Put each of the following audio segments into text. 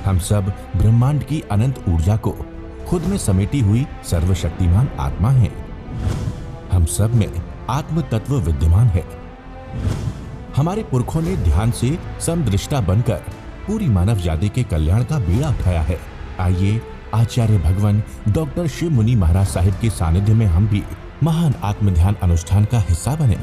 हम सब ब्रह्मांड की अनंत ऊर्जा को खुद में समेटी हुई सर्वशक्तिमान आत्मा हैं। हम सब में आत्म तत्व विद्यमान है। हमारे पुरखों ने ध्यान से समदृष्टा बनकर पूरी मानव जाति के कल्याण का बेड़ा उठाया है। आइए आचार्य भगवान डॉक्टर शिव मुनि महाराज साहिब के सानिध्य में हम भी महान आत्म ध्यान अनुष्ठान का हिस्सा बने।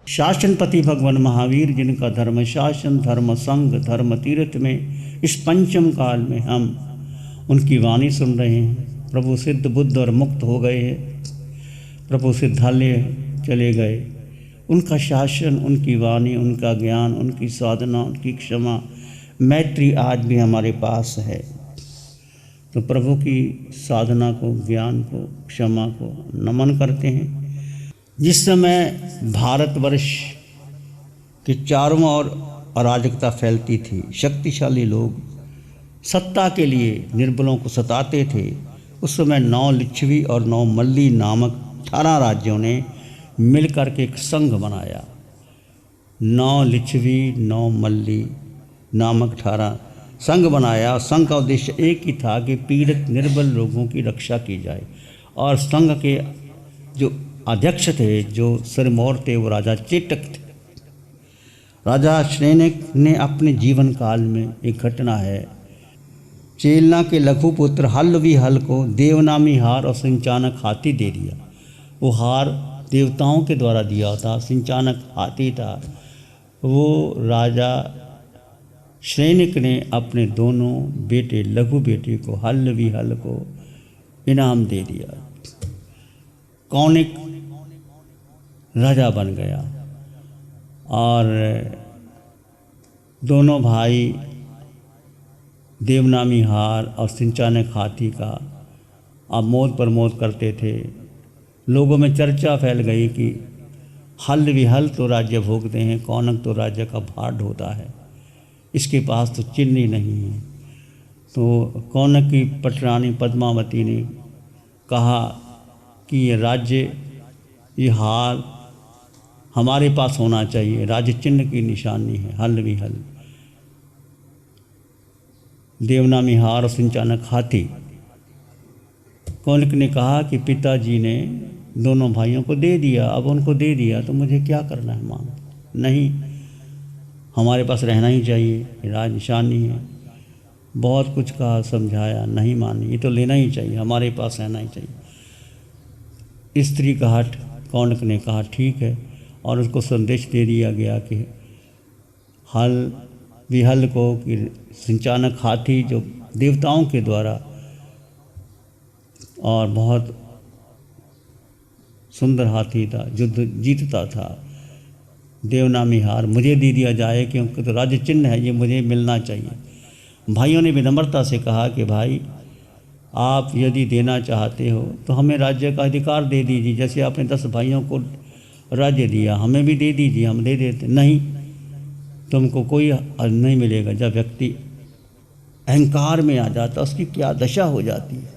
शासनपति भगवान महावीर, जिनका धर्म शासन, धर्म संघ, धर्म तीर्थ में इस पंचम काल में हम उनकी वाणी सुन रहे हैं। प्रभु सिद्ध बुद्ध और मुक्त हो गए हैं, प्रभु सिद्धालय चले गए। उनका शासन, उनकी वाणी, उनका ज्ञान, उनकी साधना, उनकी क्षमा, मैत्री आज भी हमारे पास है। तो प्रभु की साधना को, ज्ञान को, क्षमा को नमन करते हैं। जिस समय भारतवर्ष के चारों ओर अराजकता फैलती थी, शक्तिशाली लोग सत्ता के लिए निर्बलों को सताते थे, उस समय 9 लिच्छवी और 9 मल्ली नामक 18 राज्यों ने मिलकर के एक संघ बनाया। 9 लिच्छवी 9 मल्ली नामक 18 संघ बनाया। संघ का उद्देश्य एक ही था कि पीड़ित निर्बल लोगों की रक्षा की जाए। और संघ के जो अध्यक्ष थे, जो सिरमौर थे, वो राजा चेटक थे। राजा श्रेनिक ने अपने जीवन काल में एक घटना है, चेलना के लघु पुत्र हल को देवनामी हार और सिंचानक हाथी दे दिया। वो हार देवताओं के द्वारा दिया था, सिंचानक हाथी था। वो राजा श्रेनिक ने अपने दोनों बेटे, लघु बेटे को, हल को इनाम दे दिया। कौनिक राजा बन गया और दोनों भाई देवनामी हार और सिंचानक हाथी का आमोद प्रमोद करते थे। लोगों में चर्चा फैल गई कि हल तो राज्य भोगते हैं, कौनक तो राज्य का भार ढोता है, इसके पास तो चिन्ह ही नहीं है। तो कौनक की पटरानी पद्मावती ने कहा कि ये राज्य, ये हार हमारे पास होना चाहिए, राज्य चिन्ह की निशानी है हल। देवनामी हार और सिंचानक हाथी। कौनक ने कहा कि पिताजी ने दोनों भाइयों को दे दिया, अब उनको दे दिया तो मुझे क्या करना है? मान नहीं, हमारे पास रहना ही चाहिए, राज निशानी है। बहुत कुछ कहा, समझाया, नहीं मानी, ये तो लेना ही चाहिए, हमारे पास रहना ही चाहिए। स्त्री का हट, कौनक ने कहा ठीक है, और उसको संदेश दे दिया गया कि हल को कि सिंचानक हाथी जो देवताओं के द्वारा और बहुत सुंदर हाथी था, युद्ध जीतता था, देवनामी हार मुझे दे दिया जाए, क्योंकि तो राज्य चिन्ह है, ये मुझे मिलना चाहिए। भाइयों ने विनम्रता से कहा कि भाई, आप यदि देना चाहते हो तो हमें राज्य का अधिकार दे दीजिए, जैसे आपने 10 भाइयों को राज्य दिया, हमें भी दे दीजिए, हम दे देते। नहीं, तुमको कोई नहीं मिलेगा। जब व्यक्ति अहंकार में आ जाता, उसकी क्या दशा हो जाती है।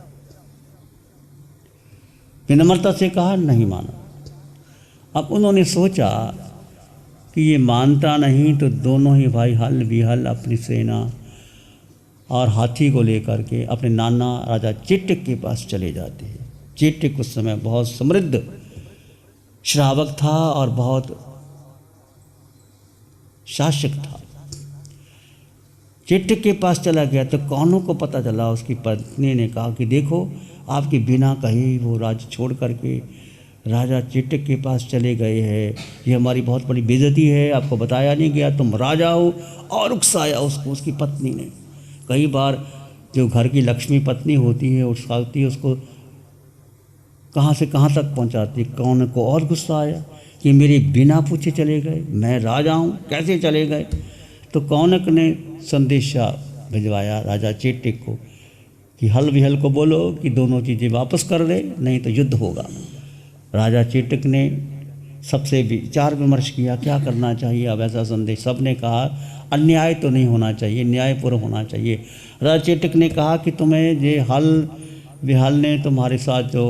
विनम्रता से कहा, नहीं माना। अब उन्होंने सोचा कि ये मानता नहीं, तो दोनों ही भाई हल अपनी सेना और हाथी को लेकर के अपने नाना राजा चेटक के पास चले जाते हैं। चेटक उस समय बहुत समृद्ध श्रावक था और बहुत शासक था। चेटक के पास चला गया तो कौनों को पता चला, उसकी पत्नी ने कहा कि देखो, आपके बिना कहीं वो राज्य छोड़ करके राजा चेटक के पास चले गए हैं, ये हमारी बहुत बड़ी बेइज्जती है, आपको बताया नहीं गया, तुम राजा हो। और उकसाया उसको, उसकी पत्नी ने। कई बार जो घर की लक्ष्मी पत्नी होती है, उकसाती है उसको, कहाँ से कहाँ तक पहुँचाती। कौनक को और गुस्सा आया कि मेरे बिना पूछे चले गए, मैं राजा हूँ, कैसे चले गए। तो कौनक ने संदेशा भिजवाया राजा चेटक को कि हल को बोलो कि दोनों चीज़ें वापस कर दे, नहीं तो युद्ध होगा। राजा चेटक ने सबसे विचार विमर्श किया, क्या करना चाहिए अब ऐसा संदेश। सब ने कहा अन्याय तो नहीं होना चाहिए, न्यायपूर्ण होना चाहिए। राजा चेटक ने कहा कि तुम्हें ये हल ने तुम्हारे साथ जो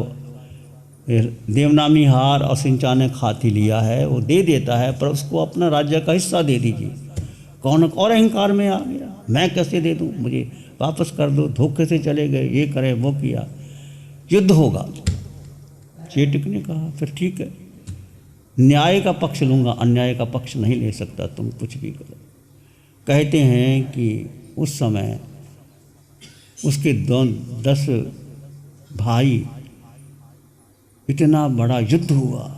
देवनामी हार और सिंचानक हाथी लिया है, वो दे देता है, पर उसको अपना राज्य का हिस्सा दे दीजिए। कौनक और अहंकार में आ गया, मैं कैसे दे दूँ, मुझे वापस कर दो, धोखे से चले गए, ये करे वो किया, युद्ध होगा। चेटक ने कहा फिर ठीक है, न्याय का पक्ष लूँगा, अन्याय का पक्ष नहीं ले सकता, तुम कुछ भी करो। कहते हैं कि उस समय उसके 10 भाई, इतना बड़ा युद्ध हुआ,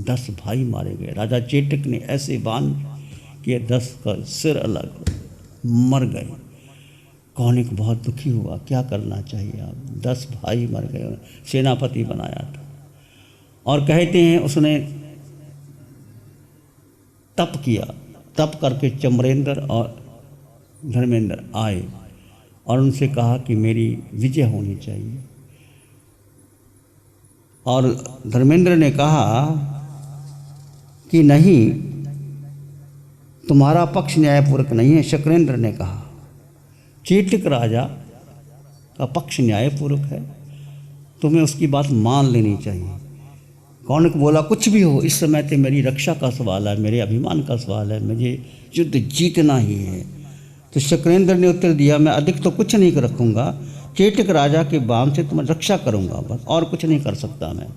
10 भाई मारे गए। राजा चेटक ने ऐसे बाण किए 10 का सिर अलग, मर गए। कौनिक बहुत दुखी हुआ, क्या करना चाहिए अब, 10 भाई मर गए, सेनापति बनाया था। और कहते हैं उसने तप किया, तप करके चमरेंद्र और धर्मेंद्र आए और उनसे कहा कि मेरी विजय होनी चाहिए। और धर्मेंद्र ने कहा कि नहीं, तुम्हारा पक्ष न्यायपूर्वक नहीं है। शक्रेंद्र ने कहा चेटक राजा का पक्ष न्यायपूर्वक है, तुम्हें उसकी बात मान लेनी चाहिए। कौनक बोला कुछ भी हो, इस समय तो मेरी रक्षा का सवाल है, मेरे अभिमान का सवाल है, मुझे युद्ध जीतना ही है। तो शक्रेंद्र ने उत्तर दिया मैं अधिक तो कुछ नहीं रखूँगा, चेटक राजा के बाण से तुम्हें रक्षा करूँगा, बस और कुछ नहीं कर सकता मैं।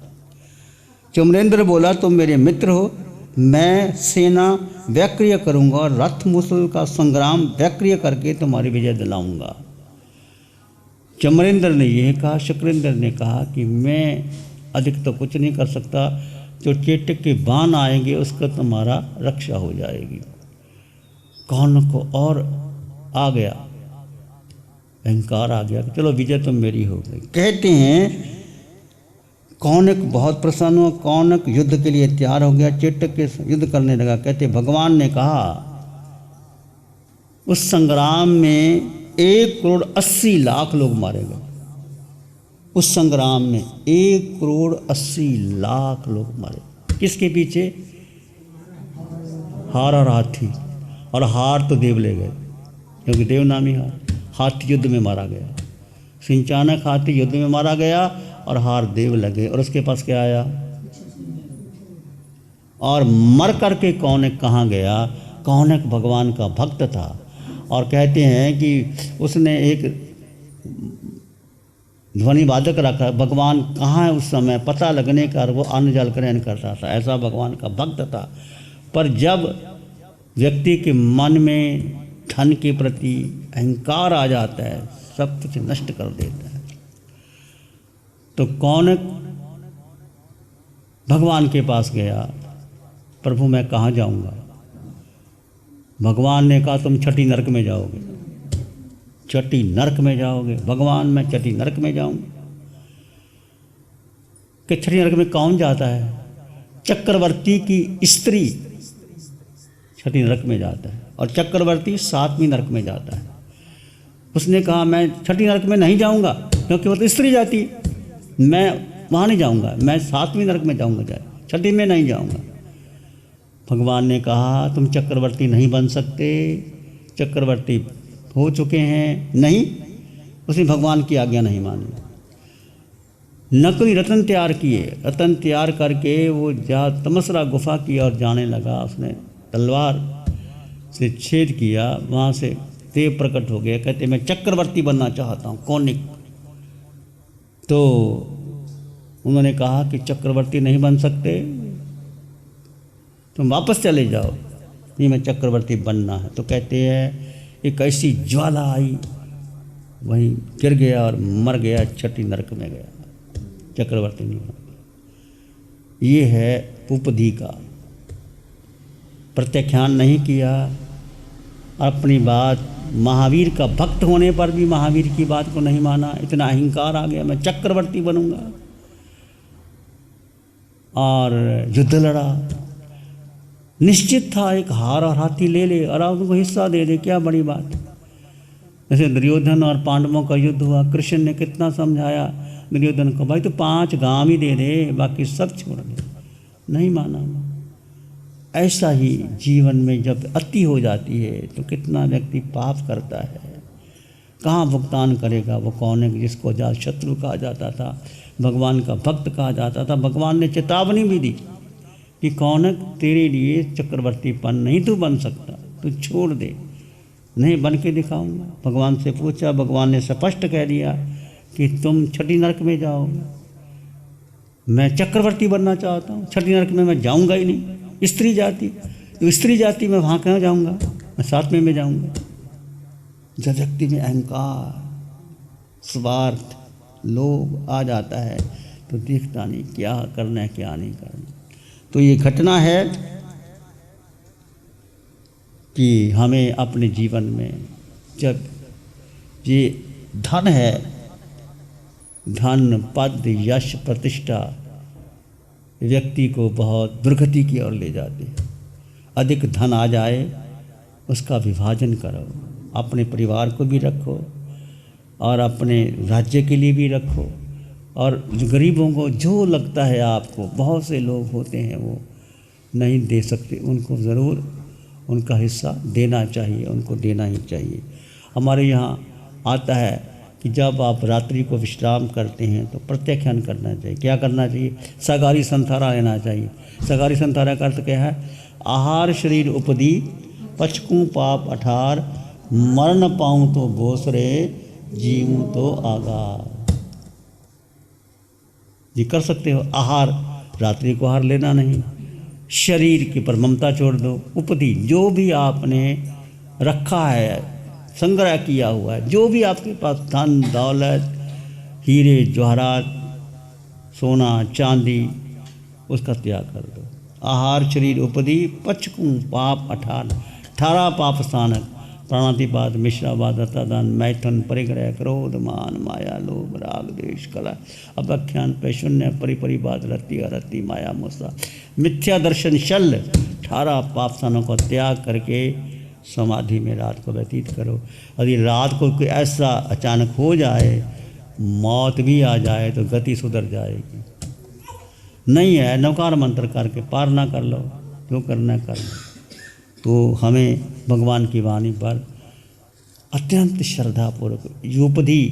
चमरेंद्र बोला तुम मेरे मित्र हो, मैं सेना व्याक्रिय करूँगा और रथ मुसल का संग्राम व्याक्रिय करके तुम्हारी विजय दिलाऊँगा। चमरेंद्र ने यह कहा। शक्रेंद्र ने कहा कि मैं अधिक तो कुछ नहीं कर सकता, जो चेटक के बाण आएंगे उसका तुम्हारा रक्षा हो जाएगी। कौन को और आ गया, अहंकार आ गया, चलो विजय तो मेरी हो गई। कहते हैं कौनक बहुत प्रसन्न हुआ, कौनक युद्ध के लिए तैयार हो गया, चेटक के युद्ध करने लगा। कहते भगवान ने कहा उस संग्राम में 1,80,00,000 लोग मारे गए। उस संग्राम में 1,80,00,000 लोग मारे। किसके पीछे? हार और हाथी। और हार तो देव ले गए, क्योंकि देवनामी हार, हाथी युद्ध में मारा गया। सिंचानक हाथी युद्ध में मारा गया और हार देव लगे। और उसके पास क्या आया? और मर करके कौनक कहाँ गया? कौनक भगवान का भक्त था और कहते हैं कि उसने एक ध्वनि वादक रखा, भगवान कहाँ है उस समय पता लगने का वो अन्न जल ग्रहण करता था, ऐसा भगवान का भक्त था। पर जब व्यक्ति के मन में धन के प्रति अहंकार आ जाता है, सब कुछ नष्ट कर देता है। तो कौनक भगवान के पास गया, प्रभु मैं कहाँ जाऊँगा? भगवान ने कहा तुम छठी नरक में जाओगे। छठी नरक में जाओगे? भगवान मैं छठी नरक में जाऊँगा? कि छठी नरक में कौन जाता है? चक्रवर्ती की स्त्री छठी नरक में जाता है और चक्रवर्ती 7वीं नरक में जाता है। उसने कहा मैं छठी नरक में नहीं जाऊँगा, क्योंकि वो तो स्त्री जाति, मैं वहाँ नहीं जाऊँगा, मैं 7वीं नरक में जाऊँगा, जाए छठी में नहीं जाऊँगा। भगवान ने कहा तुम चक्रवर्ती नहीं बन सकते, चक्रवर्ती हो चुके हैं। नहीं, उसने भगवान की आज्ञा नहीं मानी। नकली रतन तैयार किए, रतन तैयार करके वो जा तमसरा गुफा की और जाने लगा। उसने तलवार से छेद किया, वहाँ से देव प्रकट हो गया। कहते मैं चक्रवर्ती बनना चाहता हूँ, कौनिक। तो उन्होंने कहा कि चक्रवर्ती नहीं बन सकते, तुम वापस चले जाओ, नहीं मैं चक्रवर्ती बनना है। तो कहते हैं एक ऐसी ज्वाला आई, वहीं गिर गया और मर गया, छठी नरक में गया, चक्रवर्ती नहीं बना। ये है उपधि का, प्रत्याख्यान नहीं किया। अपनी बात, महावीर का भक्त होने पर भी महावीर की बात को नहीं माना, इतना अहंकार आ गया, मैं चक्रवर्ती बनूंगा। और युद्ध लड़ा, निश्चित था एक हार और हाथी ले ले और उनको हिस्सा दे दे, क्या बड़ी बात। जैसे दुर्योधन और पांडवों का युद्ध हुआ, कृष्ण ने कितना समझाया दुर्योधन को, भाई तो 5 गांव ही दे दे, बाकी सब छोड़ दे, नहीं माना। ऐसा ही जीवन में जब अति हो जाती है तो कितना व्यक्ति पाप करता है। कहाँ भुगतान करेगा? वो कौन है जिसको अजात शत्रु कहा जाता था, भगवान का भक्त कहा जाता था। भगवान ने चेतावनी भी दी कि कौनक तेरे लिए चक्रवर्तीपन नहीं तू बन सकता, तू छोड़ दे, नहीं बन के दिखाऊंगा। भगवान से पूछा, भगवान ने स्पष्ट कह दिया कि तुम छठी नरक में जाओगे, मैं चक्रवर्ती बनना चाहता हूँ, छठी नरक में मैं जाऊँगा ही नहीं। स्त्री जाति, तो स्त्री जाति में वहाँ कहाँ जाऊँगा, मैं 7वें में जाऊँगा। जब व्यक्ति में अहंकार, स्वार्थ, लोभ आ जाता है तो देखता नहीं क्या करना है क्या नहीं करना। तो ये घटना है कि हमें अपने जीवन में जब ये धन है, धन, पद, यश, प्रतिष्ठा व्यक्ति को बहुत दुर्गति की ओर ले जाती है। अधिक धन आ जाए उसका विभाजन करो, अपने परिवार को भी रखो और अपने राज्य के लिए भी रखो, और जो गरीबों को जो लगता है आपको, बहुत से लोग होते हैं वो नहीं दे सकते, उनको ज़रूर उनका हिस्सा देना चाहिए, उनको देना ही चाहिए। हमारे यहाँ आता है कि जब आप रात्रि को विश्राम करते हैं तो प्रत्याख्यान करना चाहिए। क्या करना चाहिए? सगारी संथारा लेना चाहिए। सगारी संथारा का अर्थ क्या है? आहार शरीर उपदी, पचकूँ पाप अठार, मरण पाऊँ तो बोसरे, जीऊँ तो आगार। ये कर सकते हो। आहार, रात्रि को आहार लेना नहीं। शरीर के पर ममता छोड़ दो। उपदी, जो भी आपने रखा है, संग्रह किया हुआ है, जो भी आपके पास धन दौलत, हीरे जवाहरात, सोना चांदी, उसका त्याग कर दो। आहार शरीर उपदी, पचकूँ पाप अठार, 18 पाप स्थानक, प्राणातिपात, मिश्रावाद, हत्यादान, मैथुन, परिग्रह, क्रोध, मान, माया, लोभ, राग, द्वेष, कलह, अभख्यान, पैशून्य, परिपरिवाद, रति, अरति, माया, मोसा, मिथ्या दर्शन, शल्य, 18 पाप स्थानों को त्याग करके समाधि में रात को व्यतीत करो। यदि रात को कोई ऐसा अचानक हो जाए, मौत भी आ जाए, तो गति सुधर जाएगी। नहीं है, नवकार मंत्र करके पार ना कर लो, जो करना कर लो। तो हमें भगवान की वाणी पर अत्यंत श्रद्धापूर्वक, उपदी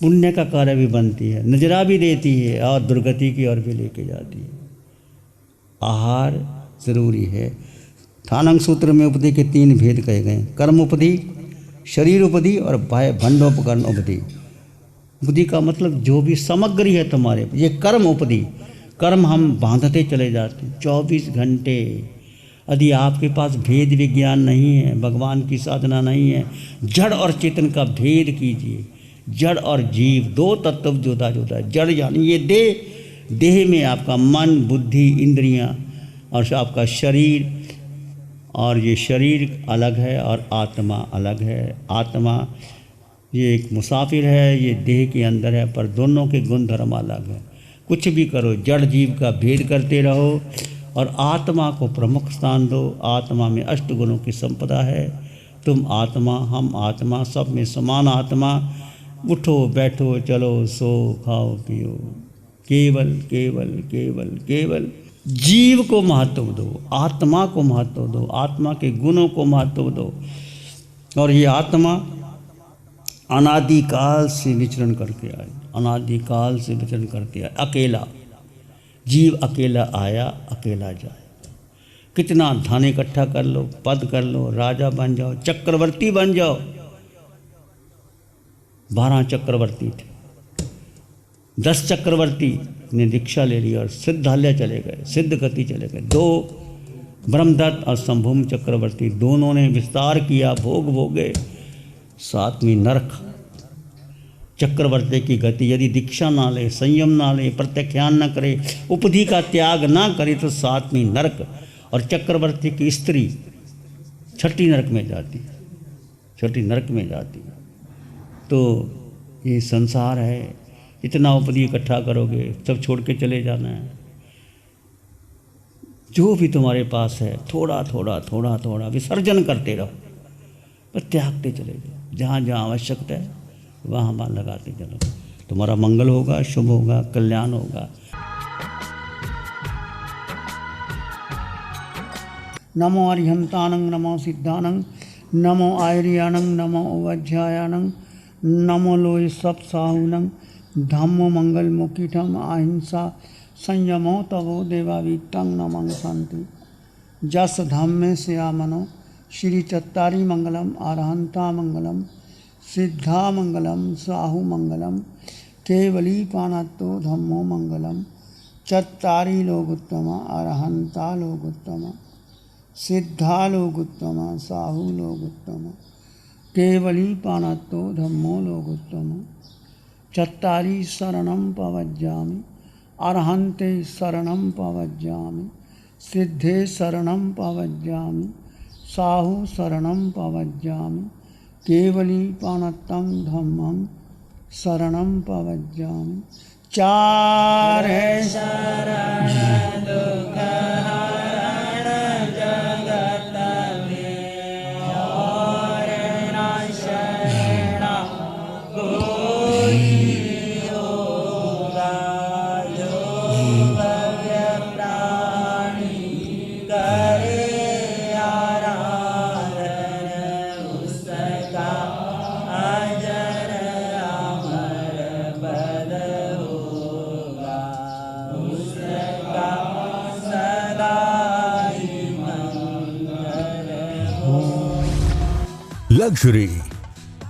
पुण्य का कार्य भी बनती है, नजरा भी देती है और दुर्गति की ओर भी लेके जाती है। आहार जरूरी है। थानंग सूत्र में उपदी के 3 भेद कहे गए, कर्म उपदी, शरीर उपदी और बाह्य भंडोपकरण उपदी। उपदी का मतलब जो भी सामग्री है तुम्हारे, ये कर्म उपदी। कर्म हम बांधते चले जाते 24 घंटे। यदि आपके पास भेद विज्ञान नहीं है, भगवान की साधना नहीं है, जड़ और चेतन का भेद कीजिए। जड़ और जीव 2 तत्व जुदा जुदा है। जड़ यानी ये देह, देह में आपका मन, बुद्धि, इंद्रियां और आपका शरीर, और ये शरीर अलग है और आत्मा अलग है। आत्मा ये एक मुसाफिर है, ये देह के अंदर है, पर दोनों के गुण धर्म अलग है। कुछ भी करो, जड़ जीव का भेद करते रहो और आत्मा को प्रमुख स्थान दो। आत्मा में 8 गुणों की संपदा है। तुम आत्मा, हम आत्मा, सब में समान आत्मा। उठो बैठो चलो सो खाओ पियो, केवल केवल केवल केवल जीव को महत्व दो, आत्मा को महत्व दो, आत्मा के गुणों को महत्व दो। और ये आत्मा अनादिकाल से विचरण करके आए, अनादिकाल से विचरण करके आए। अकेला जीव, अकेला आया अकेला जाए। कितना धन इकट्ठा कर लो, पद कर लो, राजा बन जाओ, चक्रवर्ती बन जाओ। 12 चक्रवर्ती थे, 10 चक्रवर्ती ने दीक्षा ले ली और सिद्धालय चले गए, सिद्ध गति चले गए। 2 ब्रह्मदत्त और शंभुम चक्रवर्ती, दोनों ने विस्तार किया, भोग भोगे। 7वीं नरक। चक्रवर्ती की गति, यदि दीक्षा ना ले, संयम ना ले, प्रत्याख्यान न करे, उपधि का त्याग ना करे, तो 7वीं नरक। और चक्रवर्ती की स्त्री 6ठी नरक में जाती है, 6ठी नरक में जाती है। तो ये संसार है, इतना उपधि इकट्ठा करोगे, सब छोड़ के चले जाना है। जो भी तुम्हारे पास है, थोड़ा थोड़ा थोड़ा थोड़ा विसर्जन करते रहो, पर त्यागते चले जाओ। जहाँ जहाँ आवश्यकता है वहाँ वहाँ लगाते चलो, तुम्हारा मंगल होगा, शुभ होगा, कल्याण होगा। नमो अरिहंतानंग, नमो सिद्धानंग, नमो आयर्याणं नमो उपाध्यायाणं नमो लोय सब साहुनं धम्मो मंगलमुखिठम अहिंसा संयमो तवो देवावीतं नमं शांति। जस धम्मे श्यामनो श्री चत्तारी मंगलम अरहंता मंगलम सिद्धा मंगलम साहु मंगलम केवली पाणत्तो धम्मो मंगलम चत्तारी लोगोत्तम अरहंता लोगोत्तम सिद्धा लोगोत्तम साहु लोगोत्तम केवली पाणत्तो धम्मो लोगोत्तम चत्तारी शरणं पवज्जामि अरहन्ते शरणं पवज्जामि सिद्धे शरणं पवज्जामि साहु शरणं पवज्जामि केवली पाणत्तं धम्मं शरणं पवज्जामि। चार है शरण दुख हरण जगत में और न शरण कोई होगा जो भव्य प्राणी करे आराधन उसका अजर अमर पद होगा उसका सदा ही मंगल हो। लग्जरी,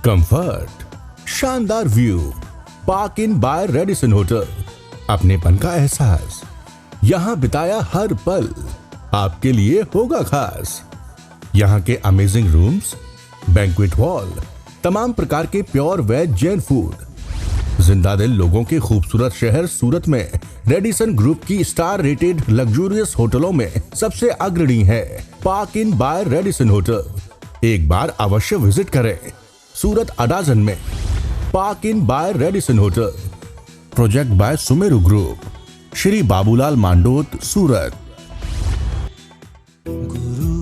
कंफर्ट, शानदार view, park inn by Radisson hotel, अपनेपन का एहसास, यहाँ बिताया हर पल आपके लिए होगा खास। यहाँ के अमेजिंग रूम्स, बैंक्वेट हॉल, तमाम प्रकार के प्योर वेज जैन फूड, जिंदा दिल लोगों के खूबसूरत शहर सूरत में रेडिसन ग्रुप की स्टार रेटेड लग्जूरियस होटलों में सबसे अग्रणी है park inn by Radisson hotel. एक बार अवश्य विजिट करें सूरत अडाजन में park inn by Radisson hotel. Project by Sumeru group, Shri Babulal Mandot, Surat. गुरु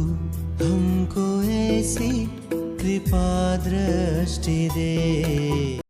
हमको ऐसी कृपा दृष्टि दे